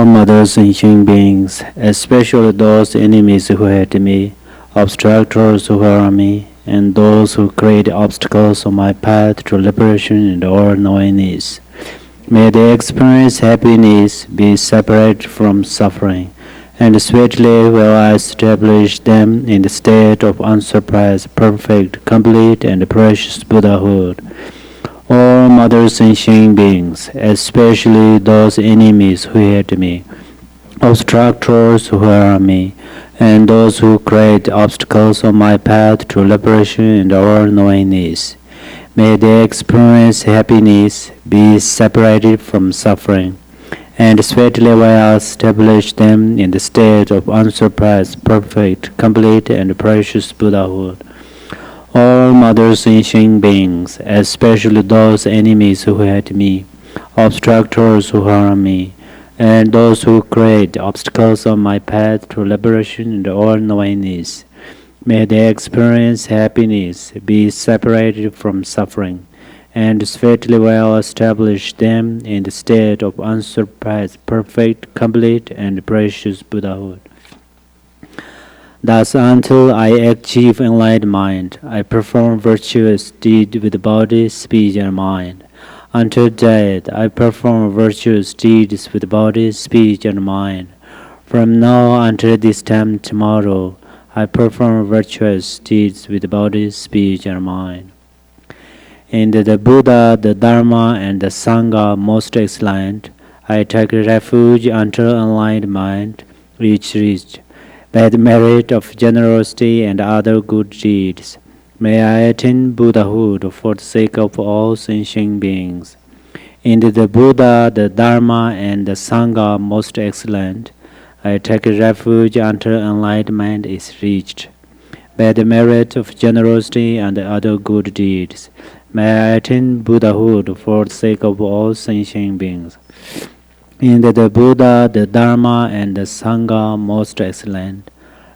all mothers and human beings, especially those enemies who hate me, obstructors who harm me, and those who create obstacles on my path to liberation and all-knowingness. May they experience happiness, be separate from suffering, and sweetly will I establish them in the state of unsurpassed, perfect, complete, and precious Buddhahood. All mothers and human beings, especially those enemies who hate me, obstructors who harm me, and those who create obstacles on my path to liberation and all-knowingness. May they experience happiness, be separated from suffering, and sweetly will I establish them in the state of unsurpassed, perfect, complete, and precious Buddhahood. All mothers and human beings, especially those enemies who hate me, obstructors who harm me, and those who create obstacles on my path to liberation and all-knowingness. May they experience happiness, be separated from suffering, and sweetly will establish them in the state of unsurpassed, perfect, complete, and precious Buddhahood. Thus, until I achieve enlightened mind, I perform virtuous deeds with body, speech, and mind. Until death, I perform virtuous deeds with body, speech, and mind. From now until this time tomorrow, I perform virtuous deeds with body, speech, and mind. In the Buddha, the Dharma, and the Sangha most excellent, I take refuge until enlightened mind, reached. By the merit of generosity and other good deeds, may I attain Buddhahood for the sake of all sentient beings. In the Buddha, the Dharma, and the Sangha most excellent, I take refuge until enlightenment is reached. By the merit of generosity and other good deeds, may I attain Buddhahood for the sake of all sentient beings. In the Buddha, the Dharma, and the Sangha most excellent,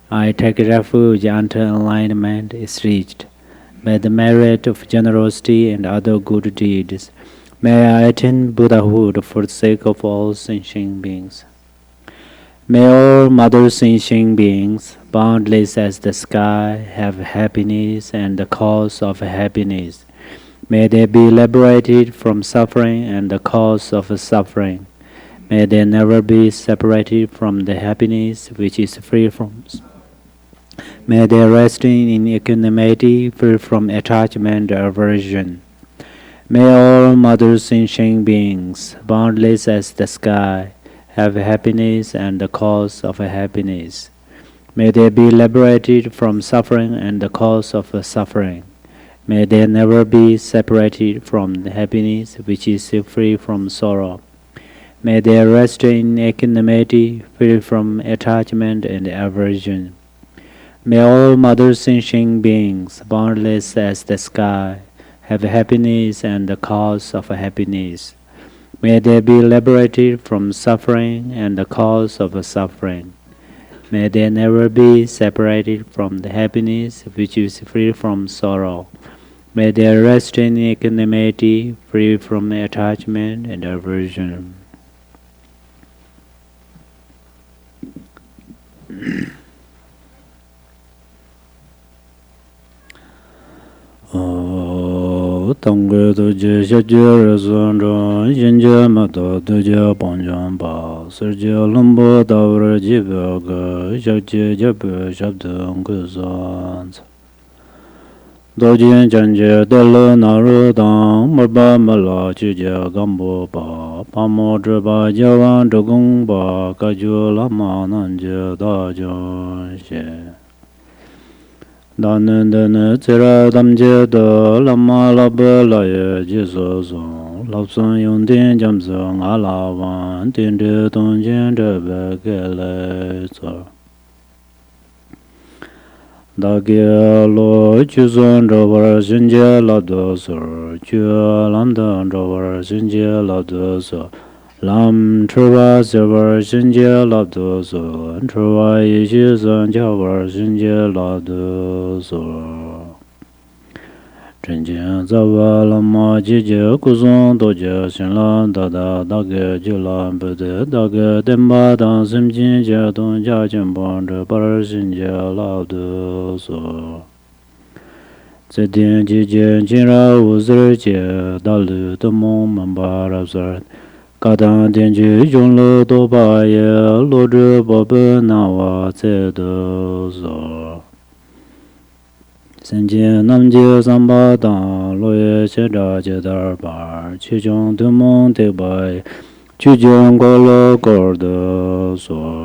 I take refuge until enlightenment is reached. By the merit of generosity and other good deeds, may I attain Buddhahood for the sake of all sentient beings. May all mother sentient beings, boundless as the sky, have happiness and the cause of happiness. May they be liberated from suffering and the cause of suffering. May they never be separated from the happiness which is free from. May they rest in equanimity, free from attachment or aversion. May all mother sentient beings, boundless as the sky, have happiness and the cause of happiness. May they be liberated from suffering and the cause of suffering. May they never be separated from the happiness which is free from sorrow. May they rest in equanimity, free from attachment and aversion. May all mother sentient beings, boundless as the sky, have happiness and the cause of happiness. May they be liberated from suffering and the cause of suffering. May they never be separated from the happiness which is free from sorrow. May they rest in equanimity, free from attachment and aversion. Tangre doje shaje rezonro yinje mato doje bonjon ba serje lumbo davre jibe ga shaje jabe shabdung guzans doje janje delo naru dang morba mala chuje gambo ba pamo drba jawan dogung ba kaju lama nanje dajon she Danen dene tsira damje de lama labbe laye jiso zon lapson yon ten jamso nga lawan ten de ton jen de beke le tsar Dage lo chuzon rovar sinje labdo sor chu lamdan rovar sinje labdo sor Lam truva silver sinje labdo so truva yishi san javar sinje labdo so Chenjian Zawa Lama Jiji Kuzon Doja Shinlan Dada Dage Jilan Bude Dage Demba Dan Simjin Jadon Jajin Bond Parashin Jalabdu So Zedin Jijin Jinra Uzir Jie Dalu Dumong Mambarabzar Kadan Denji Junlo Dobaye Lodru Bobu Nawa Zedu So Senjie Namjie Samba Dan Loye Cheda Jedar Bar Chijong Dumong Tebai Chijong Golo Gordo So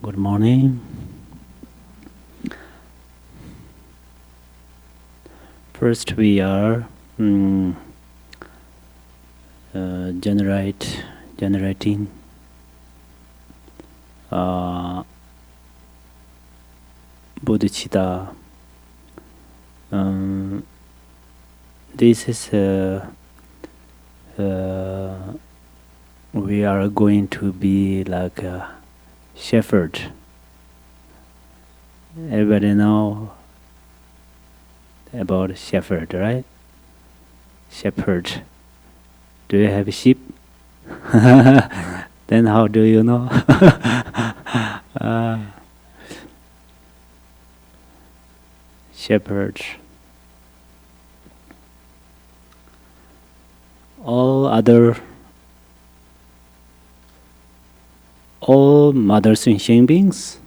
Good morning. First we are generating bodhicitta. This is we are going to be like a shepherd. Everybody know about shepherd, right? Shepherd. Do you have a sheep? Then how do you know? Shepherd. All mothers and sentient beings,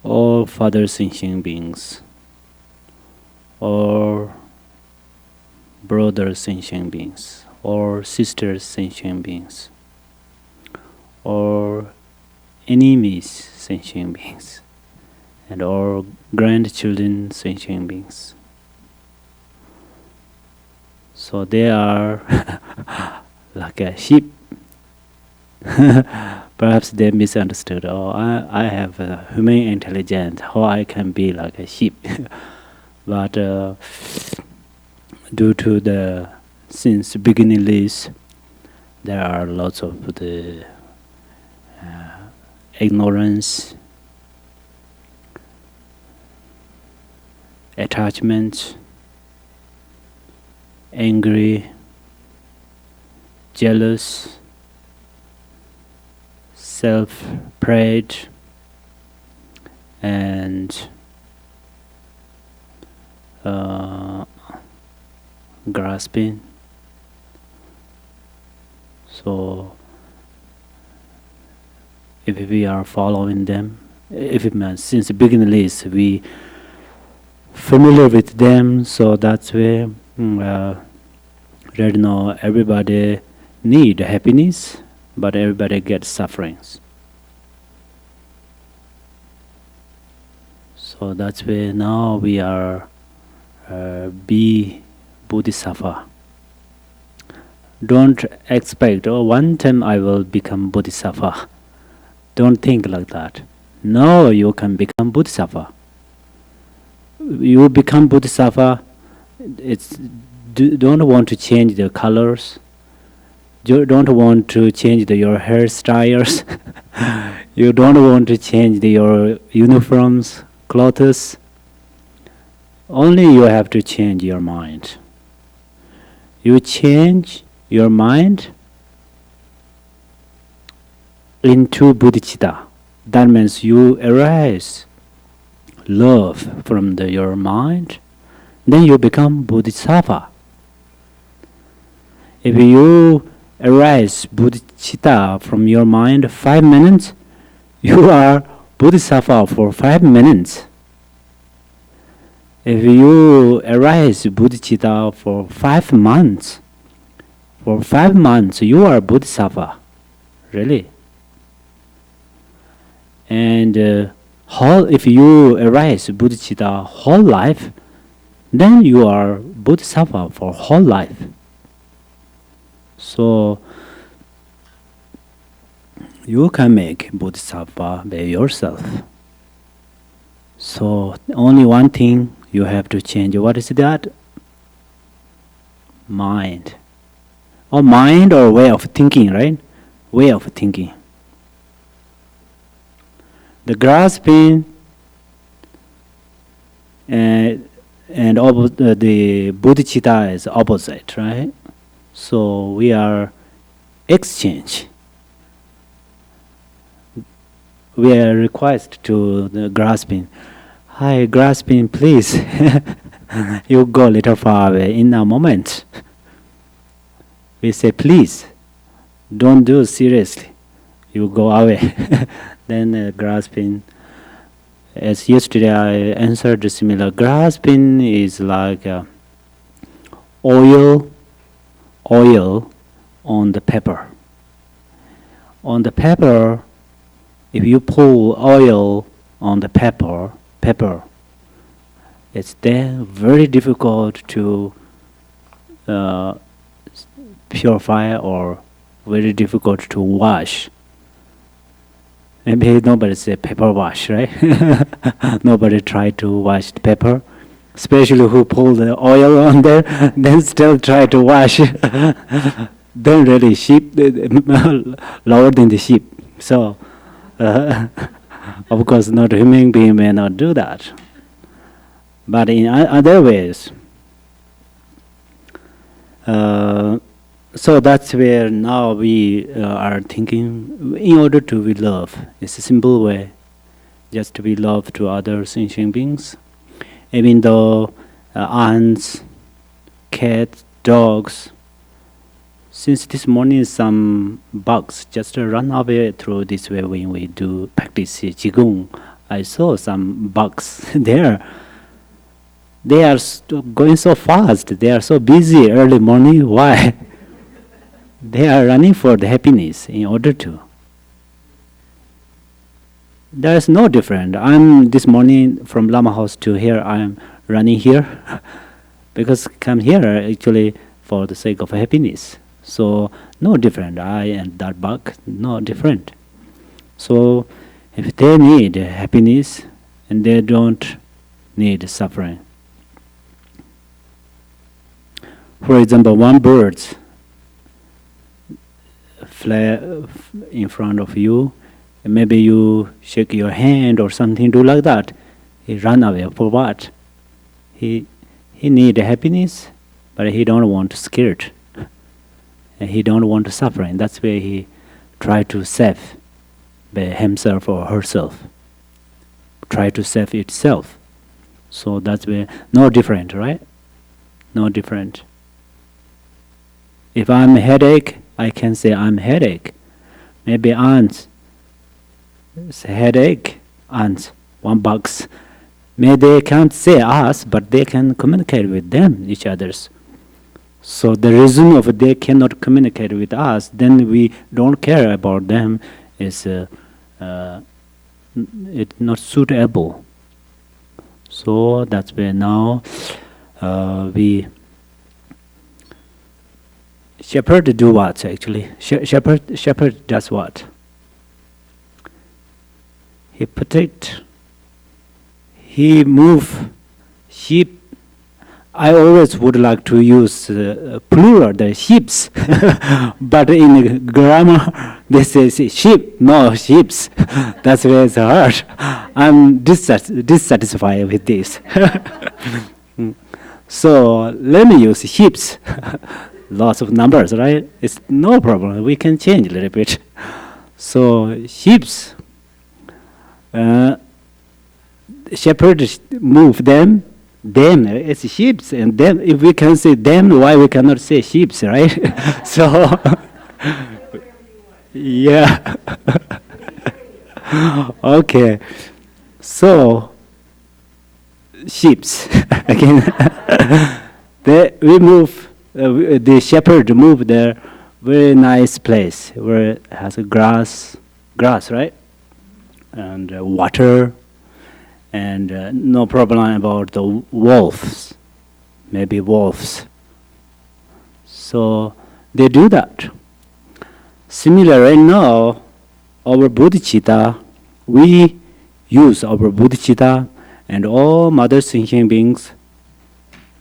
all fathers and sentient beings, or brothers sentient beings, or sisters sentient beings, or enemies sentient beings, and or grandchildren sentient beings. So they are like a sheep. Perhaps they misunderstood. Oh, I have a human intelligence. How I can be like a sheep? But due to the since beginningless, there are lots of the ignorance, attachment, angry, jealous, self-pride, and grasping. So if we are following them, since the beginning we familiar with them, so that's where right now everybody need happiness, but everybody gets sufferings. So that's where now we are be Bodhisattva. Don't expect, oh, one time I will become Bodhisattva. Don't think like that. No, you can become Bodhisattva. You become Bodhisattva, don't want to change the colors. You don't want to change your hairstyles. You don't want to change your uniforms, clothes. Only you have to change your mind. You change your mind into bodhicitta. That means you arise love from your mind. Then you become bodhisattva. If you arise bodhicitta from your mind 5 minutes, you are bodhisattva for 5 minutes. If you arise bodhicitta for 5 months, for 5 months you are bodhisattva, really. And if you arise bodhicitta whole life, then you are bodhisattva for whole life. So you can make bodhisattva by yourself. So only one thing you have to change. What is that? Mind. Or mind or way of thinking, right? Way of thinking. The grasping and the bodhicitta is opposite, right? So we are exchange. We are request to the grasping. Hi, grasping, please. You go a little far away in a moment. We say, please, don't do seriously. You go away. Then grasping. As yesterday I answered similar. Grasping is like oil on the pepper. On the pepper, if you pour oil on the pepper, it's then very difficult to purify or very difficult to wash. Maybe nobody say pepper wash, right? Nobody try to wash the pepper, especially who pull the oil on there, then still try to wash. Then really sheep lower than the sheep. So of course not human being may not do that. But in other ways, so that's where now we are thinking, in order to be love, it's a simple way, just to be love to other sentient beings. Even though ants, cats, dogs, since this morning some bugs just run away through this way when we do practice Qigong. I saw some bugs there. They are going so fast, they are so busy early morning. Why? They are running for the happiness in order to. There is no different. I'm this morning from Lama house to here, I'm running here because come here actually for the sake of happiness. So no different. I and that bug, no different. So if they need happiness and they don't need suffering. For example, one bird fly in front of you, and maybe you shake your hand or something, do like that. He run away for what? He need happiness, but he don't want to scared. And he don't want to suffer, and that's where he try to save by himself or herself. Try to save itself. So that's where no different, right? No different. If I'm headache, I can say I'm headache. Maybe ants. It's a headache. Ants. 1 bucks. Maybe they can't say us, but they can communicate with them, each others. So the reason of they cannot communicate with us, then we don't care about them, is it's not suitable. So that's where now we shepherd do what actually? Shepherd does what? He protect. He move sheep. I always would like to use plural, the sheeps, but in grammar they say sheep, no sheeps. That's where it's hard. I'm dissatisfied with this. So let me use sheeps. Lots of numbers, right? It's no problem. We can change a little bit. So sheeps, shepherds move them. Them, it's sheep, and them. If we can say them, why we cannot say sheep, right? So, yeah. Okay. So, sheeps again. We move. The shepherd move there. Very nice place where it has a grass, right, and water. And no problem about the wolves, maybe wolves. So they do that. Similar, right now, our bodhicitta, we use our bodhicitta and all mother thinking beings.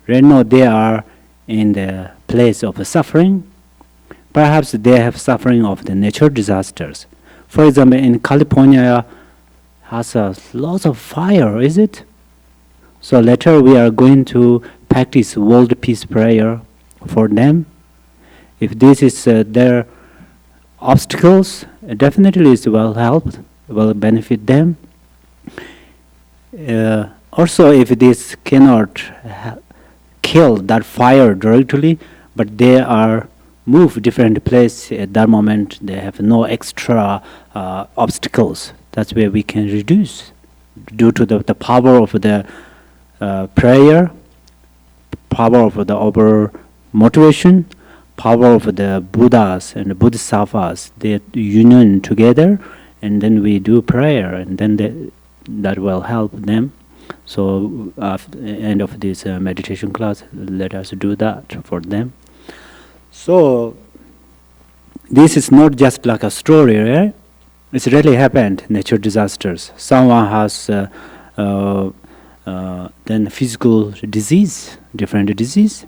Right now, they are in the place of suffering. Perhaps they have suffering of the natural disasters. For example, in California, has a lots of fire, is it? So later we are going to practice world peace prayer for them. If this is their obstacles, definitely it will help, will benefit them. Also, if this cannot kill that fire directly, but they are move different place at that moment, they have no extra obstacles. That's where we can reduce due to the power of the prayer, power of the our motivation, power of the Buddhas and the Bodhisattvas. They union together, and then we do prayer, and then that will help them. So after the end of this meditation class, let us do that for them. So this is not just like a story, right? It's really happened, natural disasters. Someone has then physical disease, different disease,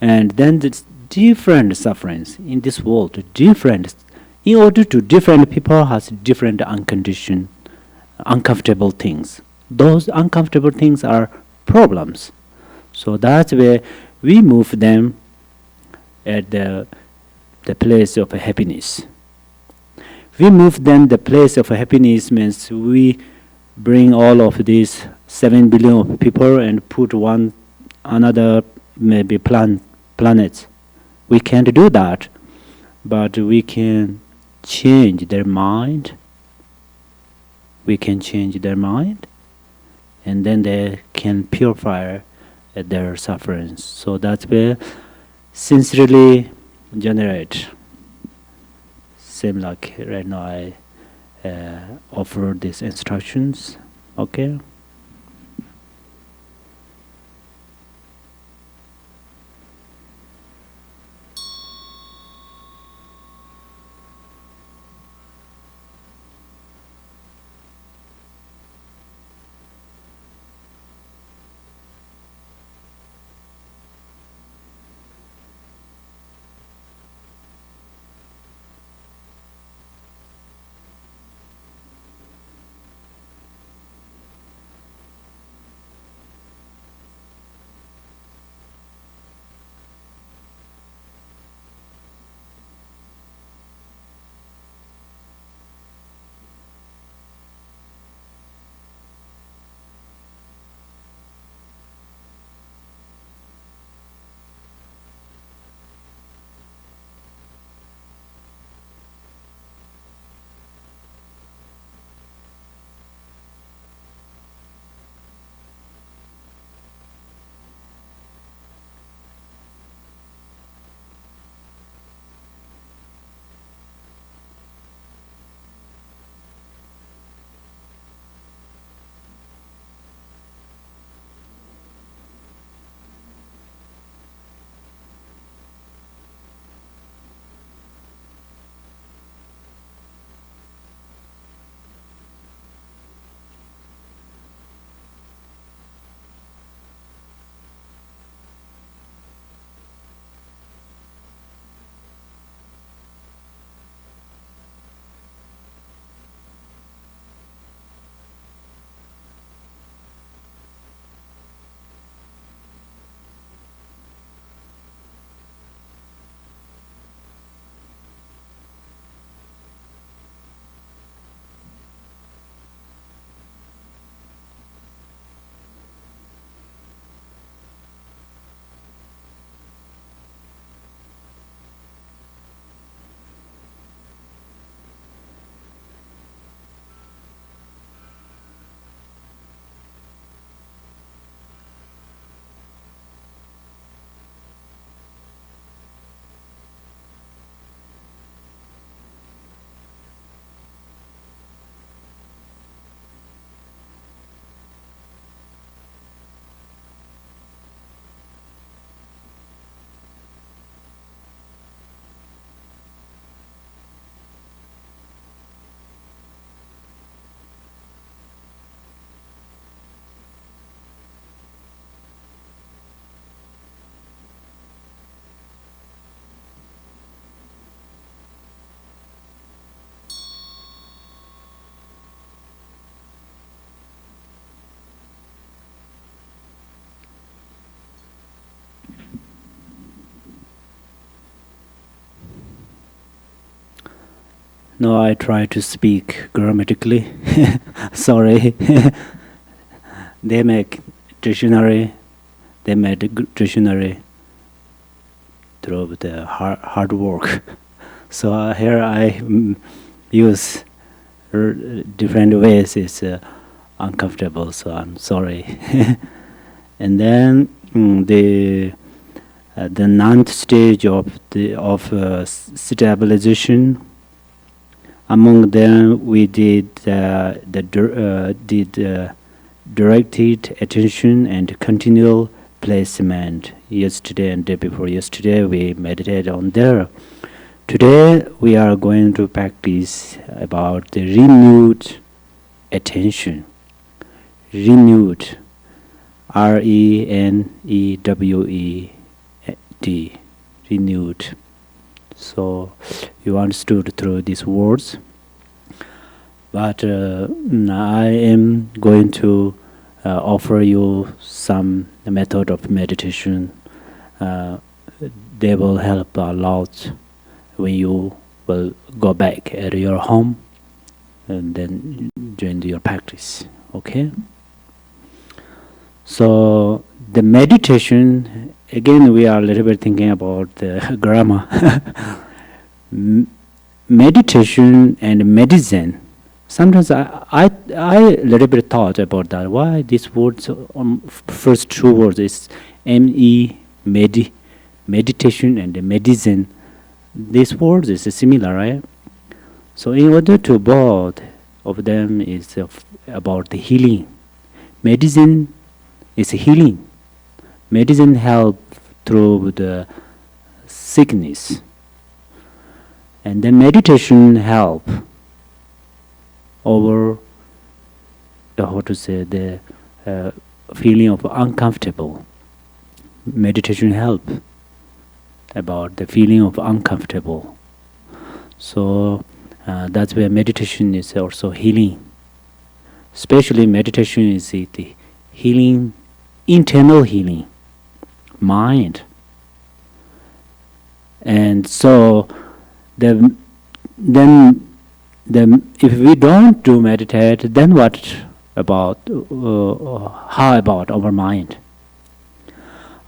and then the different sufferings in this world, different. In order to different people has different unconditioned, uncomfortable things. Those uncomfortable things are problems. So that's where we move them at the place of happiness. We move then the place of happiness means we bring all of these 7 billion of people and put one another maybe planets. We can't do that, but we can change their mind. We can change their mind, and then they can purify their sufferings. So that's where sincerely generate. Same like right now I offer these instructions. Okay. No, I try to speak grammatically. Sorry. They make dictionary. They made a dictionary through the hard work. So here I use different ways. It's uncomfortable, so I'm sorry. And then the ninth stage of stabilization. Among them, we did directed attention and continual placement. Yesterday and day before yesterday, we meditated on there. Today, we are going to practice about the renewed attention. Renewed, R-E-N-E-W-E-D, renewed. So you understood through these words. But I am going to offer you some method of meditation. They will help a lot when you will go back at your home and then join your practice. Okay? So the meditation, again, we are a little bit thinking about the grammar. Meditation and medicine. Sometimes I little bit thought about that. Why these words, first two words is M-E, meditation and medicine. These words is similar, right? So in order to both of them is about the healing. Medicine is healing. Medicine help through the sickness. And then meditation help over the feeling of uncomfortable. Meditation help about the feeling of uncomfortable. So that's where meditation is also healing. Especially meditation is the healing, internal healing, mind. And so then if we don't do meditate, then what about how about our mind?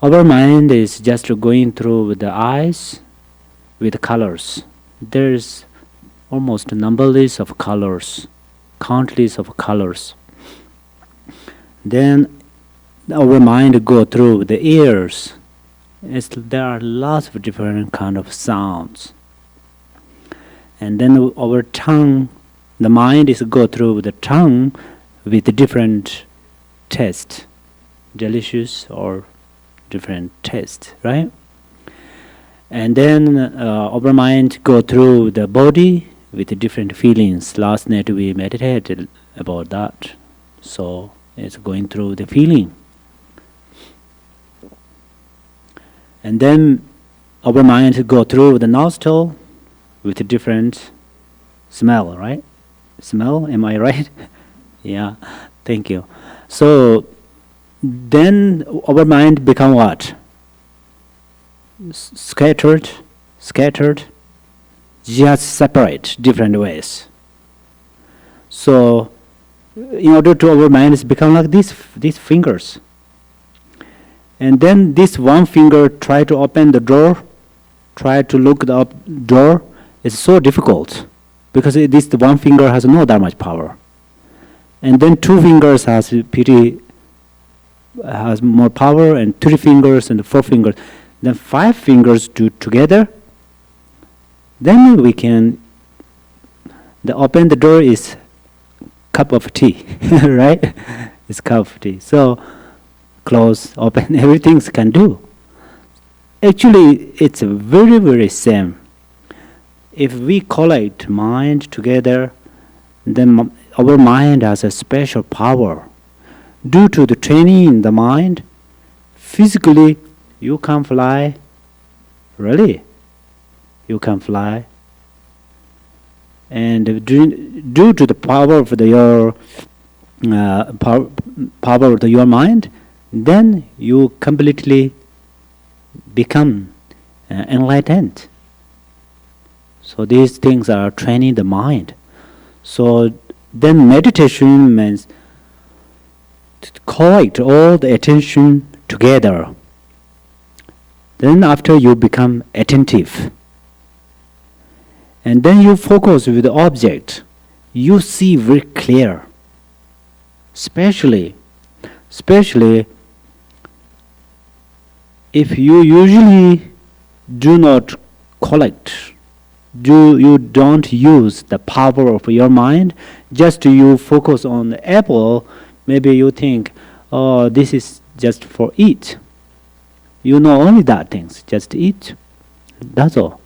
Our mind is just going through with the eyes with colors. There's almost numberless of colors, countless of colors. Then our mind go through the ears. There are lots of different kind of sounds. And then our tongue, the mind is go through the tongue with different taste, delicious or different taste, right? And then our mind go through the body with different feelings. Last night we meditated about that. So it's going through the feeling. And then our mind go through the nostril with a different smell, right? Smell, am I right? Yeah, thank you. So then our mind become what? Scattered, just separate different ways. So in order to our mind is become like these fingers. And then this one finger try to open the door, try to look the door. It's so difficult because this one finger has not that much power. And then two fingers has more power, and 3 fingers and 4 fingers. Then 5 fingers do together. Then we can open the door is cup of tea, right? It's cup of tea. So close, open, everything can do. Actually, it's very, very same. If we collect mind together, then our mind has a special power. Due to the training in the mind, physically you can fly. Really, you can fly. And due to the power of your power of your mind, then you completely become enlightened. So these things are training the mind. So then meditation means to collect all the attention together. Then after you become attentive. And then you focus with the object. You see very clear. Especially if you usually do not collect, you don't use the power of your mind, just you focus on the apple, maybe you think, oh, this is just for eat. You know only that things, just eat. That's all.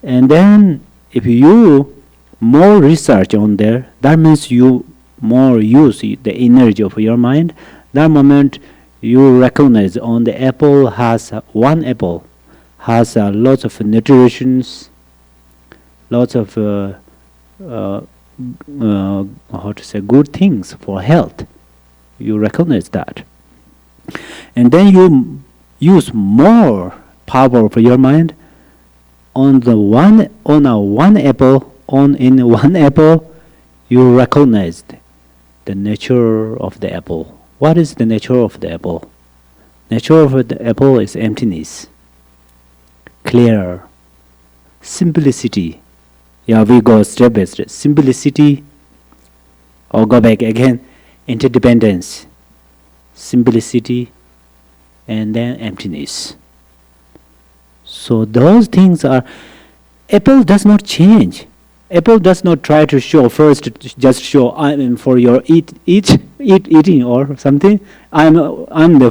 And then if you more research on there, that means you more use the energy of your mind. That moment you recognize on the apple has one apple has lots of nutritions, lots of how to say good things for health. You recognize that, and then you use more power of your mind on the one apple. In one apple, you recognized the nature of the apple. What is the nature of the apple? Nature of the apple is emptiness, clear, simplicity. Yeah, we go step by step. Simplicity, or go back again, interdependence, simplicity, and then emptiness. So those things are, apple does not change. Apple does not try to show first, just show I am for your eating or something. I'm the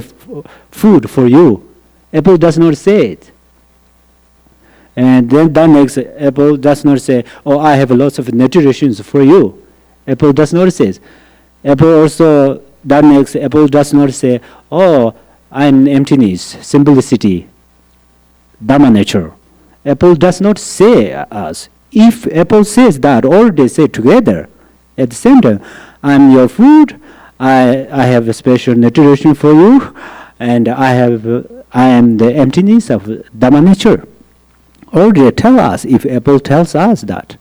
food for you. Apple does not say it. And then that makes apple does not say, oh, I have lots of nutritions for you. Apple does not say. Apple also, that makes apple does not say, oh, I'm emptiness, simplicity, Dharma nature. Apple does not say us. If apple says that, or they say together at the same time, I'm your food, I have a special nutrition for you, and I am the emptiness of Dharma nature. Or they tell us, if apple tells us that.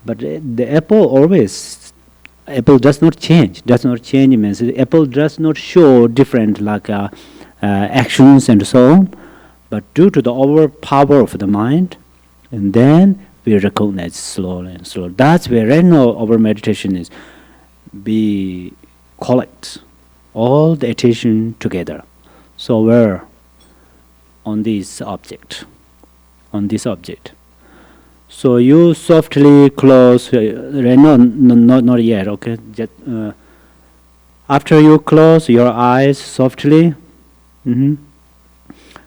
But the apple does not change. Does not change means apple does not show different actions and so on. But due to the overpower of the mind, and then we recognize slowly and slowly. That's where right now our meditation is. We collect all the attention together. So we're on this object. So you softly close. Right now, not yet. Okay. Just, after you close your eyes softly.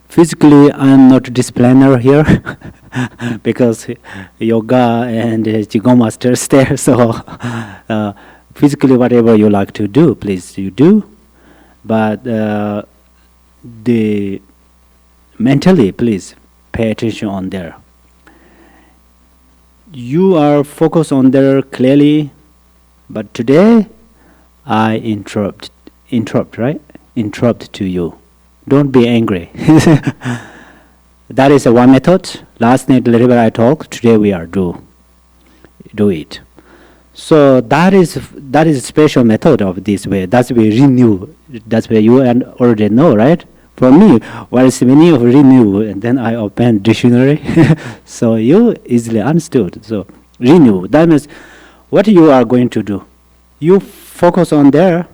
Physically, I'm not discipliner here because yoga and Qigong masters there. So physically, whatever you like to do, please you do. But the mentally, please pay attention on there. You are focused on there clearly, but today I interrupt, right? Interrupt to you. Don't be angry. That is one method. Last night, little bit I talked. Today we are do it. So that is a special method of this way. That's way renew. That's where you already know, right? For me, what is the meaning of renew? And then I open dictionary, so you easily understood. So renew. That means what you are going to do. You focus on there.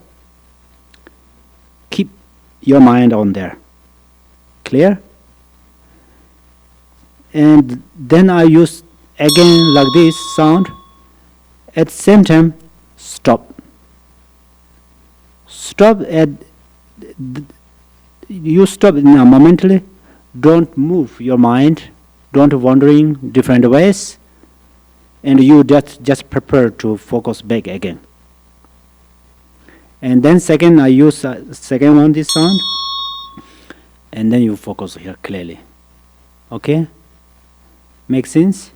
Keep your mind on there. Clear? And then I use again like this sound. At the same time, stop. You stop now momentarily. Don't move your mind. Don't wandering different ways. And you just prepare to focus back again. And then second, I use second one this sound. And then you focus here clearly. Okay? Make sense?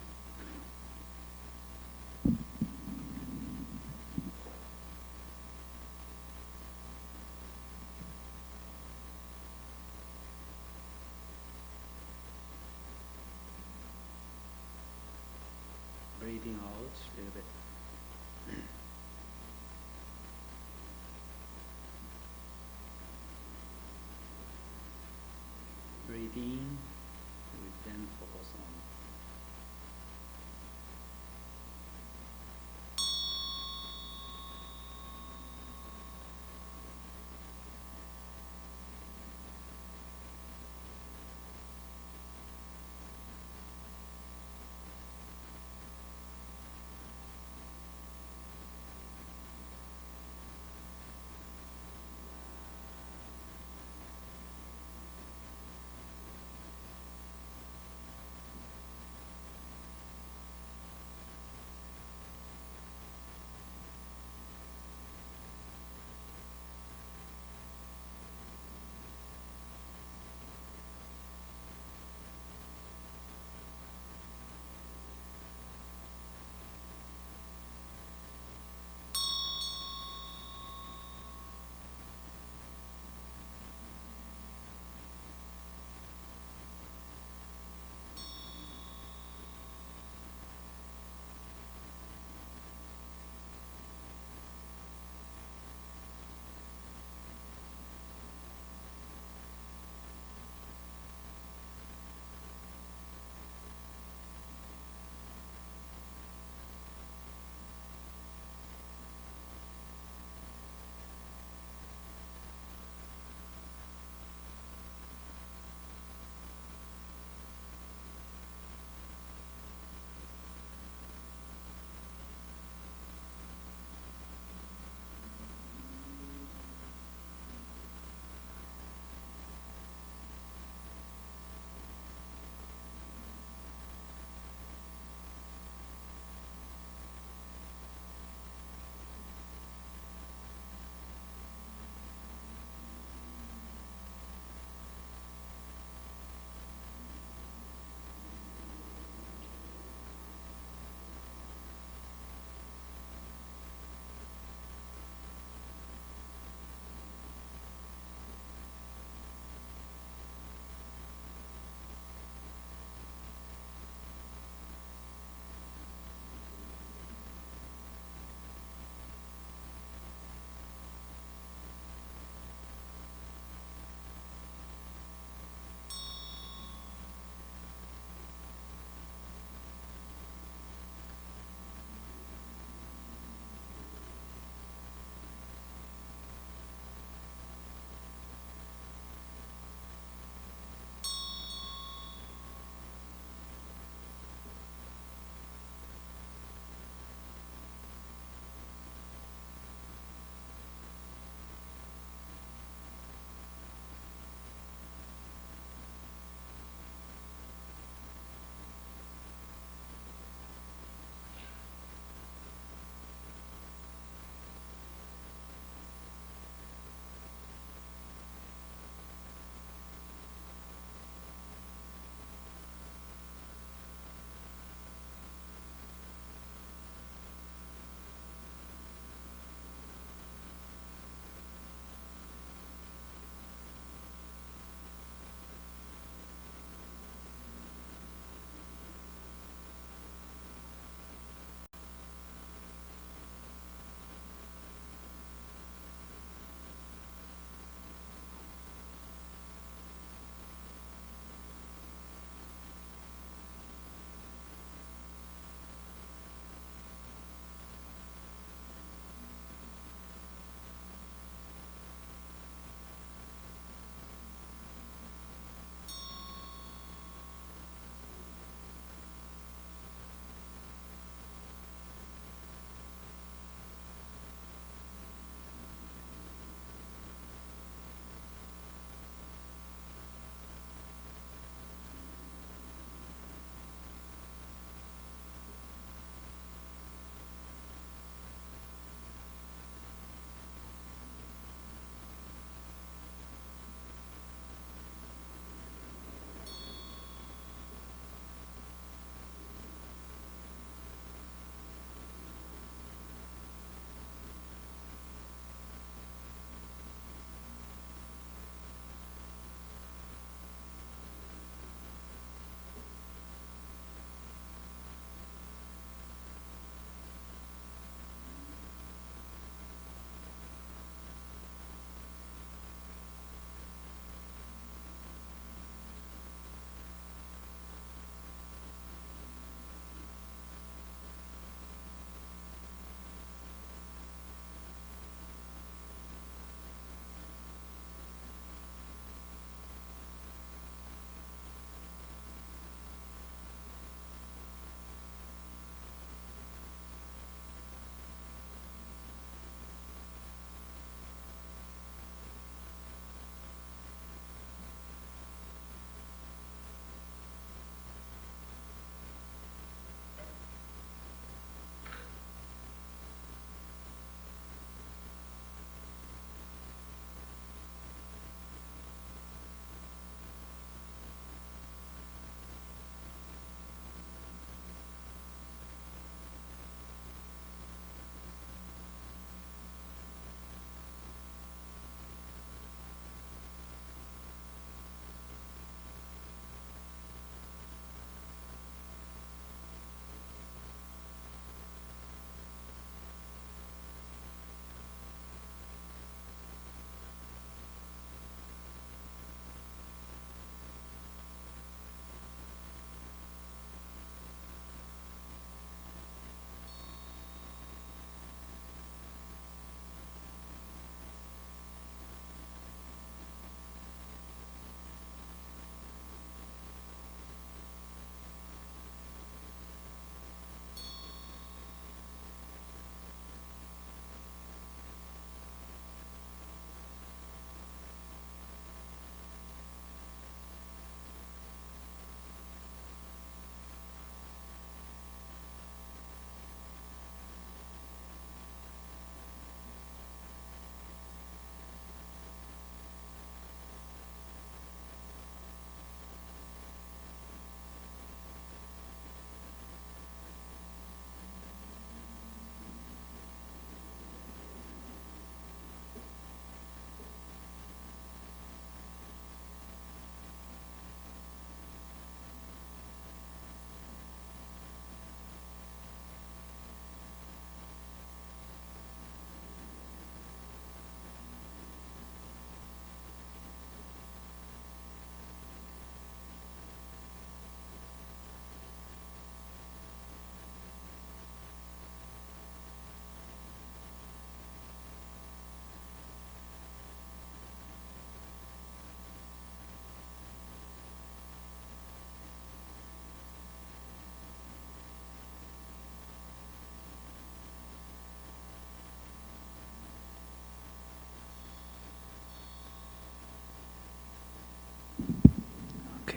breathing out a little bit. Breathe in, we then focus on.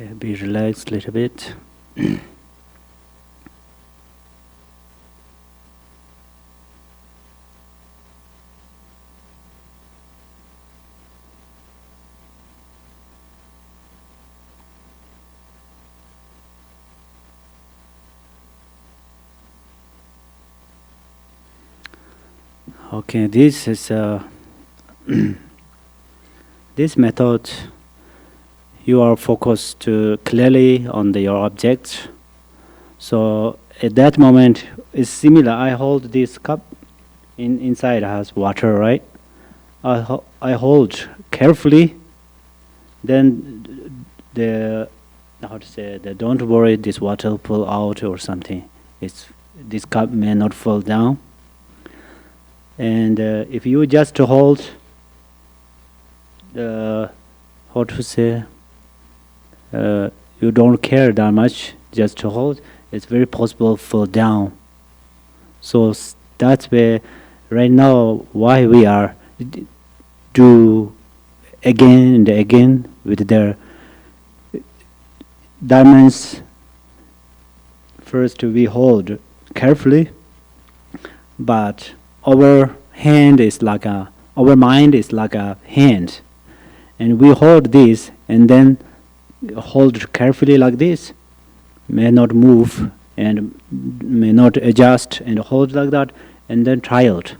Okay, be relaxed a little bit. Okay, this is this method. You are focused clearly on your object. So at that moment, it's similar. I hold this cup. Inside has water, right? I hold carefully. Then the how to say the don't worry, this water pull out or something. This cup may not fall down. And if you just hold, how to say, you don't care that much, just to hold, it's very possible fall down. So that's where, right now, why we are do again and again with their diamonds. First we hold carefully, but our mind is like a hand, and we hold this and then hold carefully like this, may not move and may not adjust, and hold like that, and then trialed.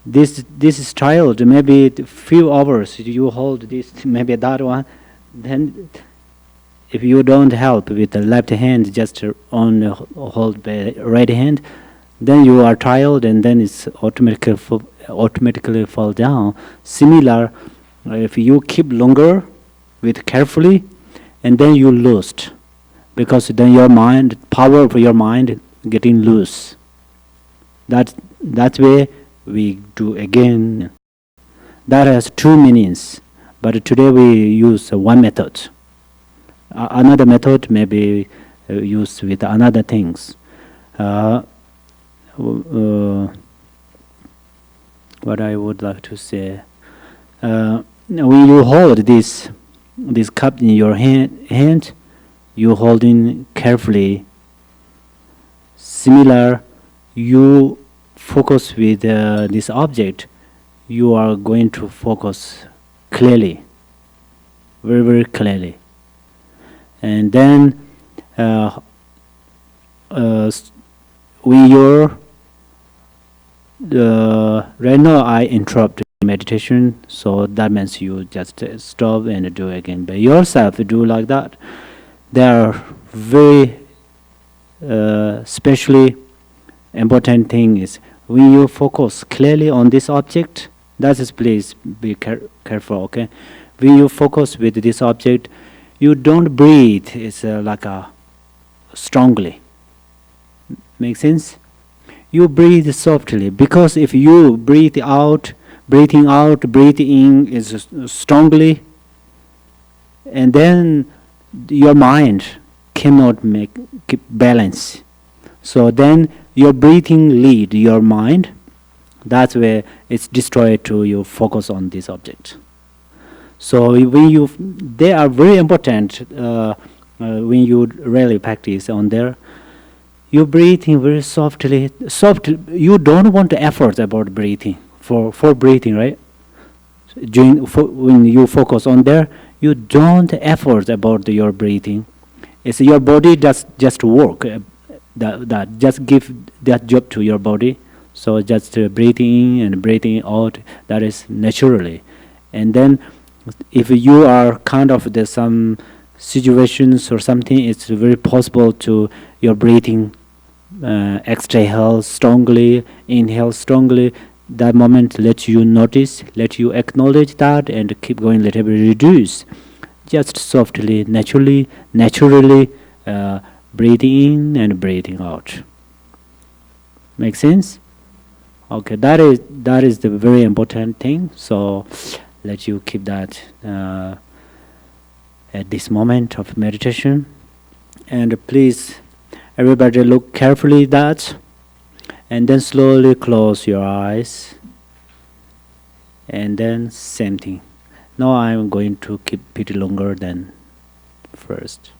This is trialed. Maybe a few hours you hold this, maybe that one. Then if you don't help with the left hand, just on hold the right hand, then you are trialed, and then it's automatically fall down. Similar, if you keep longer with carefully, and then you lost, because then your mind, power of your mind getting loose. That's way we do again. That has two meanings, but today we use one method. Another method may be used with another things. What I would like to say, when you hold this cup in your hand, you holding carefully. Similar, you focus with this object, you are going to focus clearly, very, very clearly. And then when you're right now I interrupt meditation, so that means you just stop and do again by yourself. Do like that. There are very especially important thing is when you focus clearly on this object. That is, please be careful. Okay, when you focus with this object, you don't breathe. It's like a strongly. Make sense? You breathe softly, because if you breathing out, breathe in is strongly, and then your mind cannot keep balance. So then your breathing lead your mind. That's where it's destroyed to you focus on this object. So when they are very important when you really practice on there. You breathing very softly. You don't want effort about breathing for breathing, right? When you focus on there, you don't effort about your breathing. It's your body just work. That just give that job to your body. So just breathing in and breathing out. That is naturally. And then, if you are kind of some situations or something, it's very possible to your breathing. Exhale strongly, inhale strongly. That moment, let you notice, let you acknowledge that, and keep going. Let it reduce. Just softly, naturally, breathing in and breathing out. Make sense? Okay, that is the very important thing. So let you keep that at this moment of meditation, and please. Everybody look carefully that, and then slowly close your eyes, and then same thing. Now I'm going to keep it longer than first.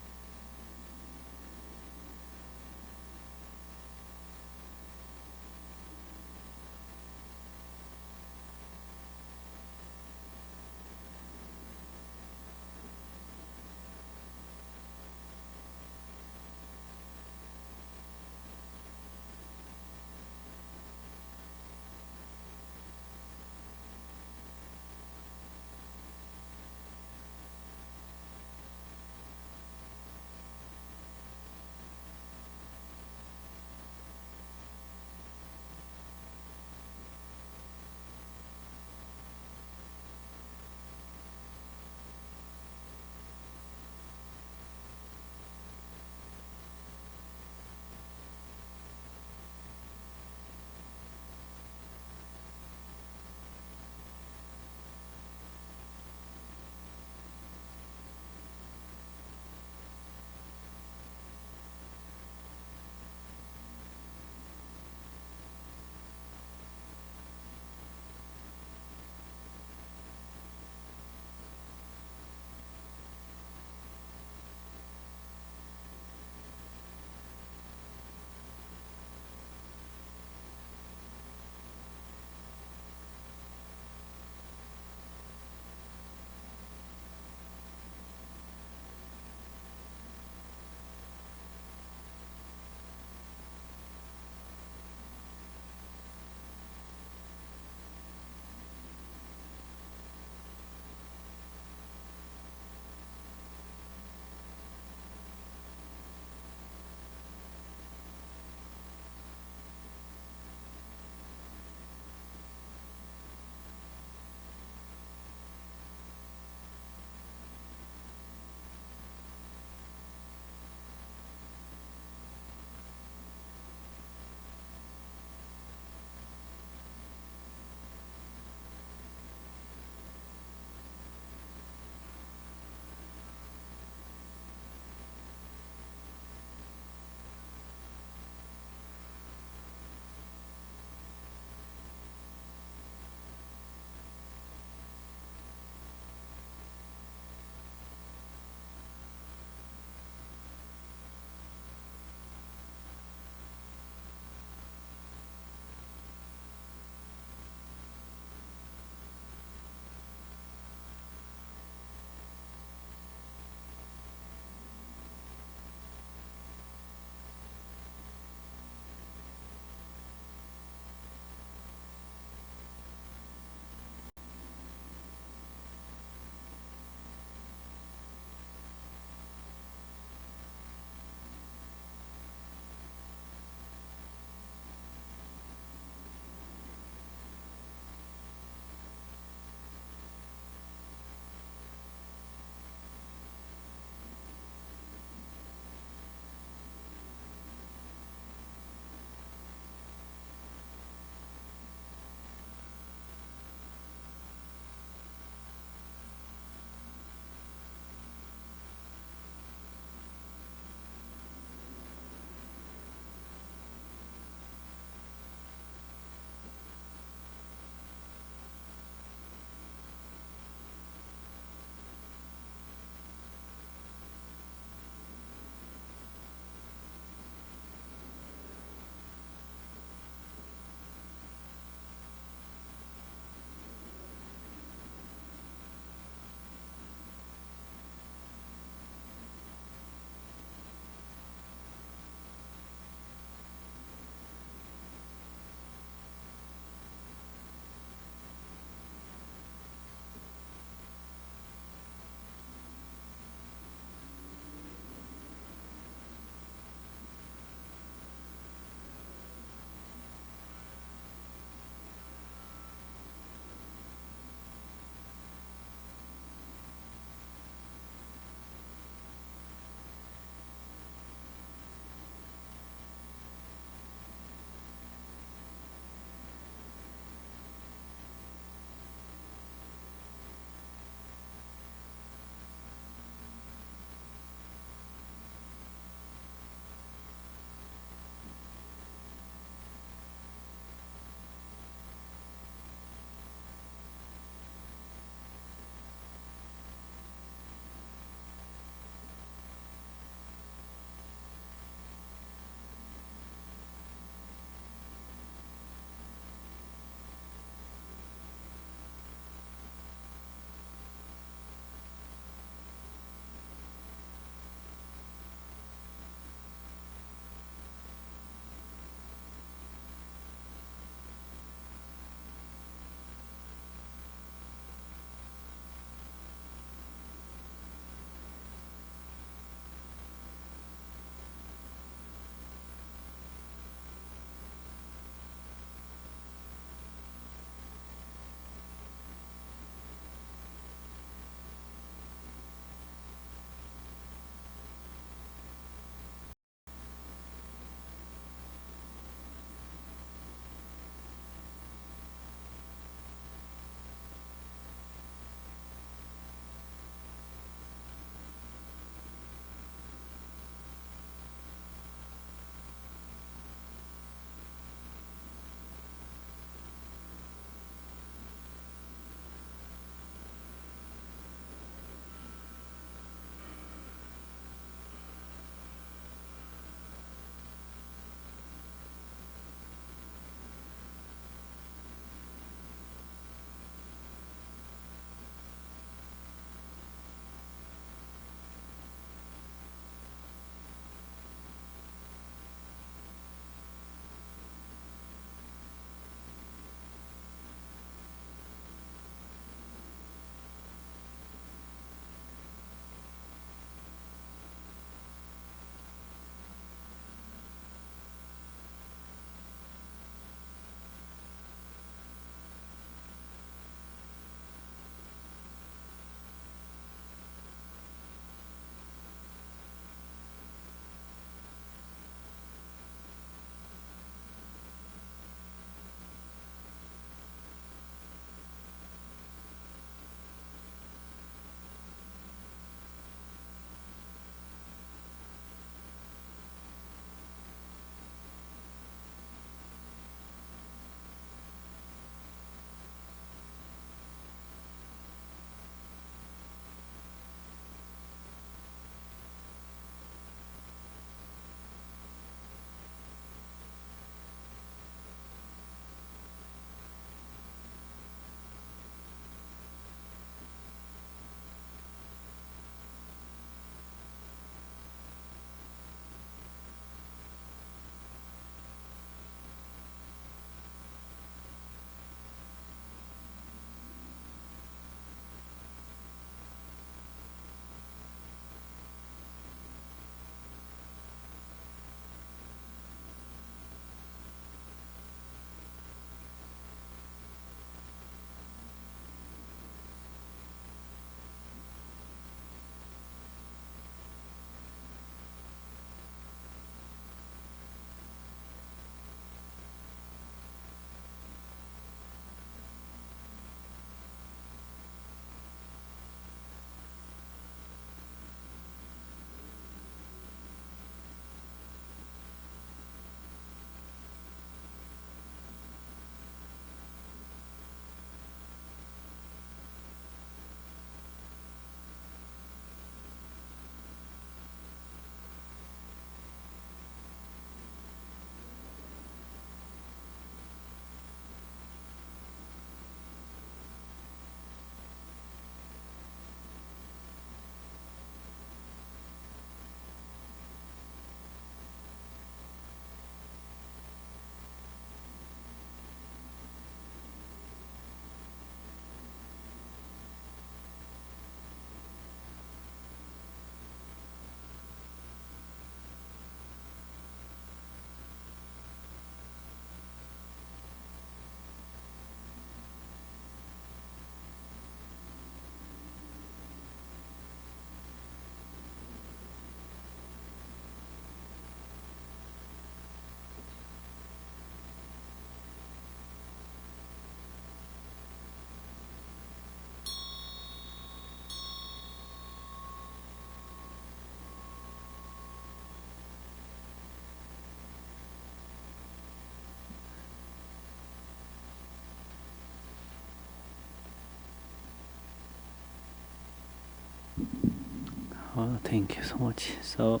Oh, thank you so much. So,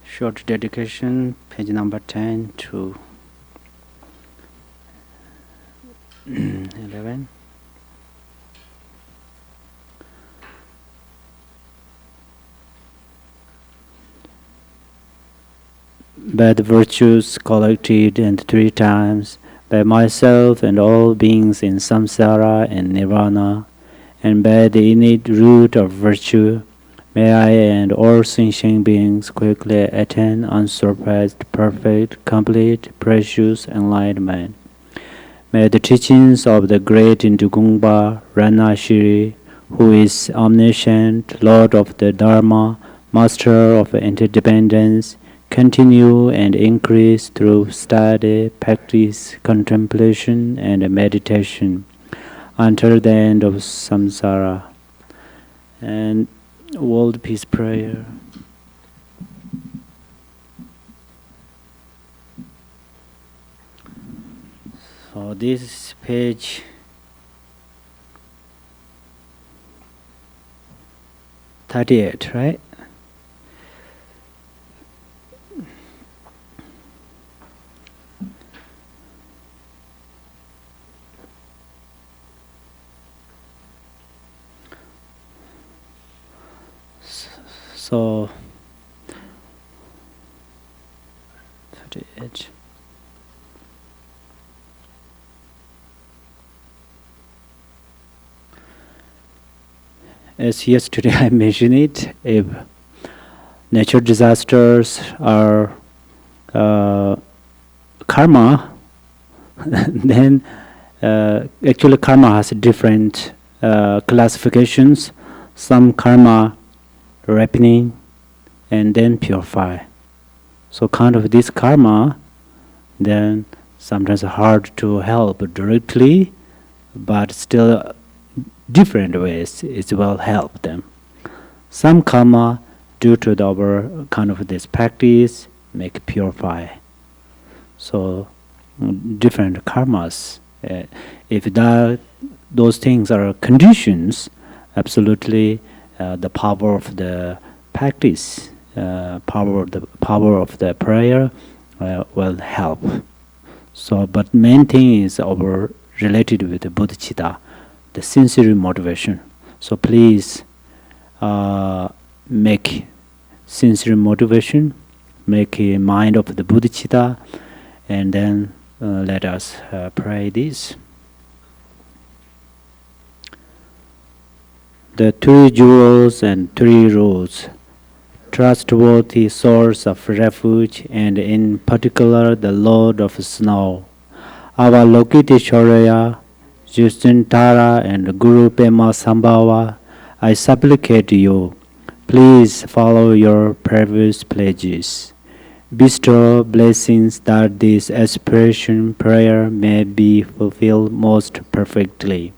short dedication, page number 10 to 11. By the virtues collected and 3 times, by myself and all beings in samsara and nirvana, and by the innate root of virtue, may I and all sentient beings quickly attain unsurpassed, perfect, complete, precious enlightenment. May the teachings of the great Indugungpa Ranashiri, who is omniscient, Lord of the Dharma, Master of interdependence, continue and increase through study, practice, contemplation, and meditation until the end of samsara. And world peace prayer. So this is page 38, right? So 38. As yesterday I mentioned it, if natural disasters are karma, then actually karma has different classifications. Some karma ripening and then purify. So kind of this karma, then sometimes hard to help directly, but still different ways it will help them. Some karma, due to our kind of this practice, make purify. So different karmas. If those things are conditions, absolutely the power of the practice, power of the prayer will help. So, but main thing is our related with the bodhicitta, the sincere motivation. So please make sincere motivation, make a mind of the bodhicitta, and then let us pray this. The 3 jewels and 3 rules, trustworthy source of refuge, and in particular the Lord of Snow, Avalokiteshwaraya, Justantara, and Guru Pema Sambhava, I supplicate you, please follow your previous pledges. Bestow blessings that this aspiration prayer may be fulfilled most perfectly.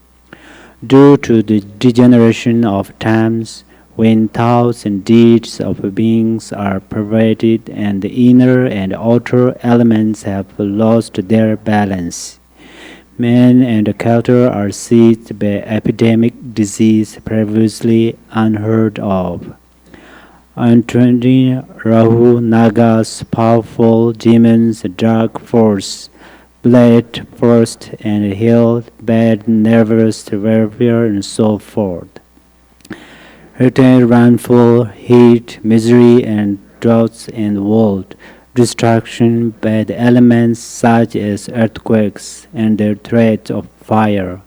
Due to the degeneration of times, when thoughts and deeds of beings are perverted and the inner and outer elements have lost their balance, men and cattle are seized by epidemic disease previously unheard of. Untrending Rahu, Nagas, powerful demons, dark force, bled first and healed bad nervous warfare and so forth. Return rainfall, heat, misery and droughts in the world, destruction by the elements such as earthquakes and the threat of fire,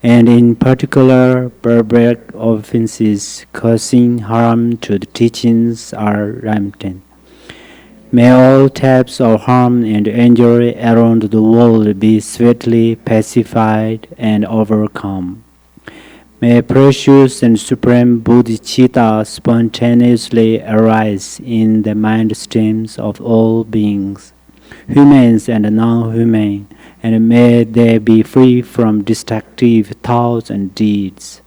and in particular barbaric offenses causing harm to the teachings are rampant. May all types of harm and injury around the world be swiftly pacified and overcome. May precious and supreme bodhicitta spontaneously arise in the mind streams of all beings, humans and non-human, and may they be free from destructive thoughts and deeds.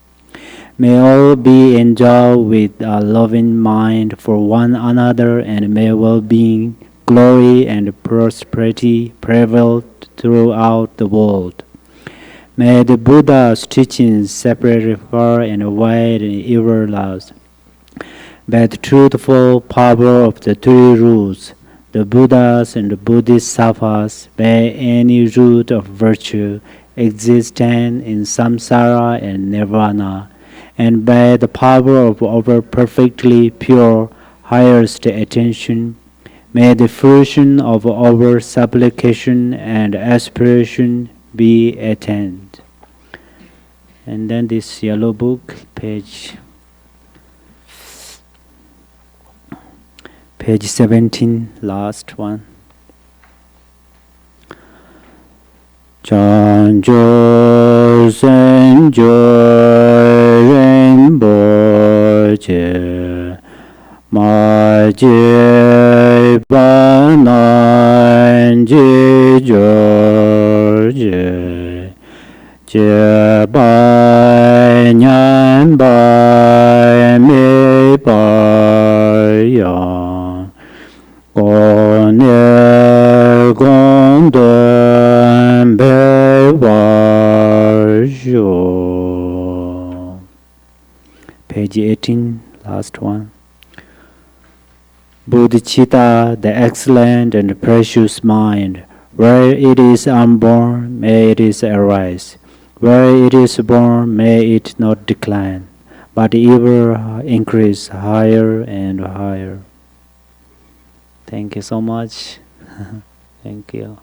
May all be endowed with a loving mind for one another, and may well-being, glory, and prosperity prevail throughout the world. May the Buddha's teachings separate far and wide and ever last. By the truthful power of the three rules, the Buddhas and the Bodhisattvas, may any root of virtue existent in samsara and nirvana, and by the power of our perfectly pure highest attention, may the fruition of our supplication and aspiration be attained. And then this yellow book, page 17, last one. Chanjo senjo renpo che ma je ba nan je jo je je ba nyan ba me ba yang gong ne gong den bei wa zhou. Page 18, last one. Bodhicitta, the excellent and precious mind, where it is unborn, may it is arise. Where it is born, may it not decline, but ever increase higher and higher. Thank you so much. Thank you.